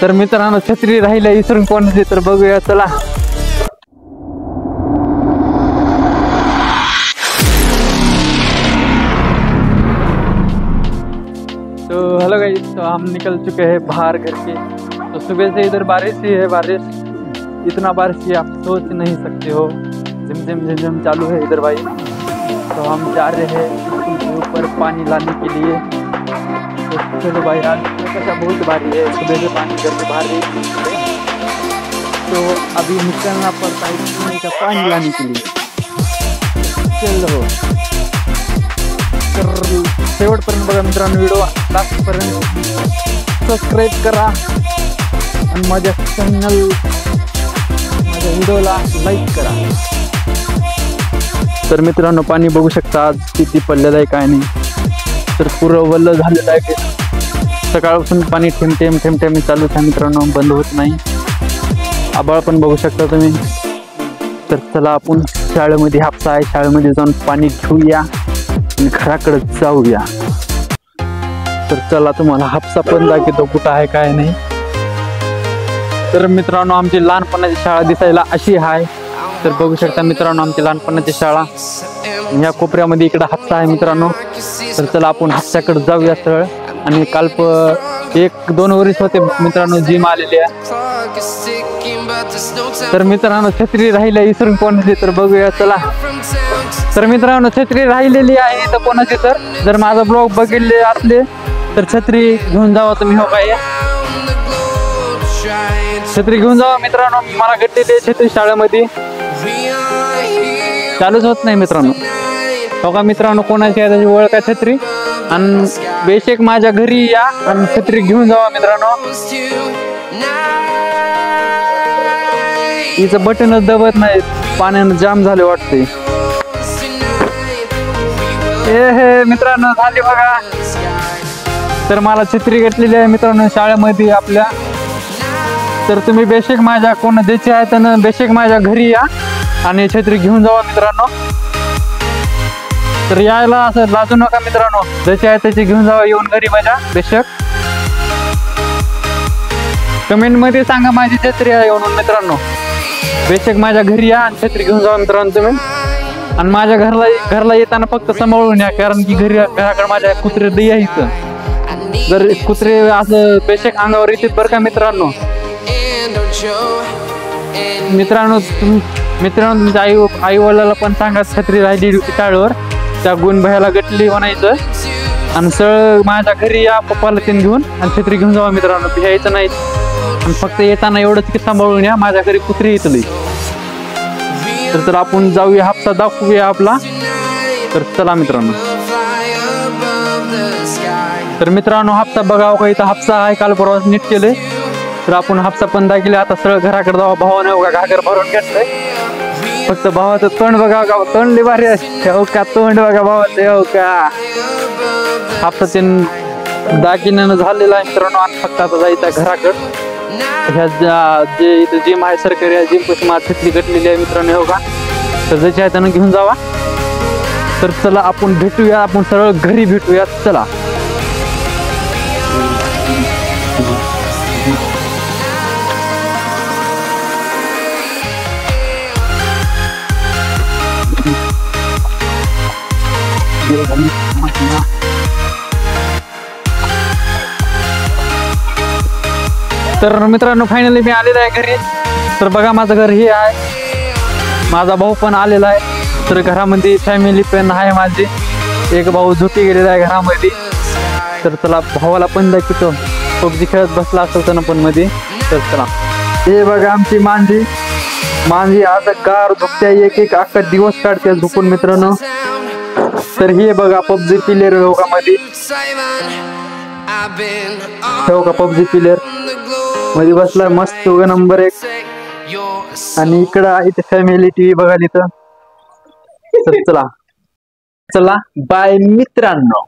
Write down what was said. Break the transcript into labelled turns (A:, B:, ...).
A: तर मित्रांनो छत्री राहिला विसरून कोणाची तर बघूया चला. तो हेलो गाइस, तो हम निकल चुके हैं बाहर घर के. तो सुबह से इधर बारिश ही है, बारिश इतना बारिश ही आप सोच नहीं सकते हो. झिम चालू है इधर भाई. तो हम जा रहे हैं स्कूल के ऊपर पानी लाने के लिए. तो चलो भाई, आज कैसा बहुत भारी है, सुबह से पानी घर से बाहर नहीं. तो अभी निकलना पड़ता है स्कूल का पानी लाने के लिए. चलो शेवटपर्यंत बघा मित्रांनो व्हिडिओ, लास्टपर्यंत सबस्क्राईब करा आणि माझ्या चॅनल माझ्या व्हिडिओला लाईक करा. तर मित्रांनो पाणी बघू शकता आज किती पडलेलं आहे काय नाही. तर पुरं वल्ल झालेलं आहे. सकाळपासून पाणी थेंब थेंब चालूच आहे मित्रांनो, बंद होत नाही. आभाळ पण बघू शकता तुम्ही. तर चला आपण शाळेमध्ये हापसा आहे, शाळेमध्ये जाऊन पाणी घेऊया आणि घराकडे जाऊया. तर चला तुम्हाला हापसा पण दाखवतो कुठं आहे काय नाही. तर मित्रांनो आमची लहानपणाची शाळा दिसायला अशी आहे. तर बघू शकता मित्रांनो आमची लहानपणाची शाळा ह्या कोपऱ्यामध्ये इकडे हापसा आहे मित्रांनो. तर चला आपण हापसाकडे जाऊया सरळ. आणि काल 1-2 वर्ष होते मित्रांनो जिम आलेली आहे. तर मित्रांनो छत्री राहिली विसरून कोणाची तर बघूया चला. तर मित्रांनो छत्री राहिलेली आहे तर कोणाची, तर जर माझा ब्लॉग बघितले असले तर छत्री घेऊन जावा तुम्ही. हो काय, छत्री घेऊन जावा मित्रांनो. मला घेतलेली छत्री शाळेमध्ये चालूच होत नाही मित्रांनो. हो का मित्रांनो, कोणाची आहे त्याची ओळख आहे छत्री. आणि बेशक माझ्या घरी या आणि छत्री घेऊन जावा मित्रांनो. हिचं बटनच दबत नाही, पाण्यानं जाम झाले वाटते. हे मित्रांनो झाली बघा. तर मला छत्री घेतलेली आहे मित्रांनो शाळेमध्ये आपल्या. तर तुम्ही बेशक माझ्या कोण द्यायची आहे तर बेशक माझ्या घरी या आणि छत्री घेऊन जावा मित्रांनो. तर यायला असं लाजू नका मित्रांनो, ज्याची आहे त्याची घेऊन जावा येऊन घरी माझ्या बेशक. कमेंट मध्ये सांगा माझी छत्री आहे म्हणून मित्रांनो. बेशक माझ्या घरी या आणि छत्री घेऊन जावा मित्रांनो तुम्ही. आणि माझ्या घरला येताना फक्त सांभाळून या, कारण की घराकडे माझ्या कुत्रे दही यायचं. जर कुत्रे असं बेशक अंगावर येतात बरं का मित्रांनो. मित्रांनो तुमच्या आई वडिलाला पण सांगा छत्री राहिली शाळेवर, त्या गुण भयाला गटली म्हणायचं. आणि सरळ माझ्या घरी या पप्पाला तीन घेऊन आणि छत्री घेऊन जावा मित्रांनो. यायचं नाही आणि फक्त येताना एवढंच की सांभाळून या, माझ्या घरी कुत्री येतली. तर आपण जाऊया हापसा दाखवूया आपला. तर चला मित्रांनो. तर मित्रांनो हापसा बघावं का, इथं हापसा आहे काल परवा नीट केले. तर आपण हापसा पण दाखवले. आता सरळ घराकडे जावा. भावाने बघा घागर भरून घेतलंय. फक्त भावाचं तोंड बघा का, तोंड लई भारी आहे. हो का, तोंड बघा भावाचं. हो का, हापसा ते दागिन्यानं झालेला आहे मित्रांनो. आणि फक्त आता जायचं घराकडं. ह्या जे इथं जिम आहे सरकारी, जिम पाशी मला छत्री कटलेली आहे मित्रांनो. हो का, तर ज्याची आहे त्यानं घेऊन जावा. तर चला आपण भेटूया, आपण सरळ घरी भेटूया चला. तर मित्रांनो फायनली मी आलेला आहे घरी. तर बघा माझं घर हे आहे. माझा भाऊ पण आलेला आहे. तर घरामध्ये फॅमिली पण आहे माझी. एक भाऊ झोपी गेलेला आहे घरामध्ये. तर चला भावाला पण दाखवतो. पबजी खेळत बसला असेल तर पण मध्ये. तर चला, हे बघा आमची मांजी आता कार झोपत्या, एक अख्खा दिवस काढते झोपून मित्रांनो. तर हे बघा पबजी प्लेयर योगा मध्ये. हो का, पबजी प्लेयर मध्ये बसला मस्त नंबर 1. आणि इकडं इथे फॅमिली टीव्ही बघायला इथं. तर चला बाय मित्रांनो.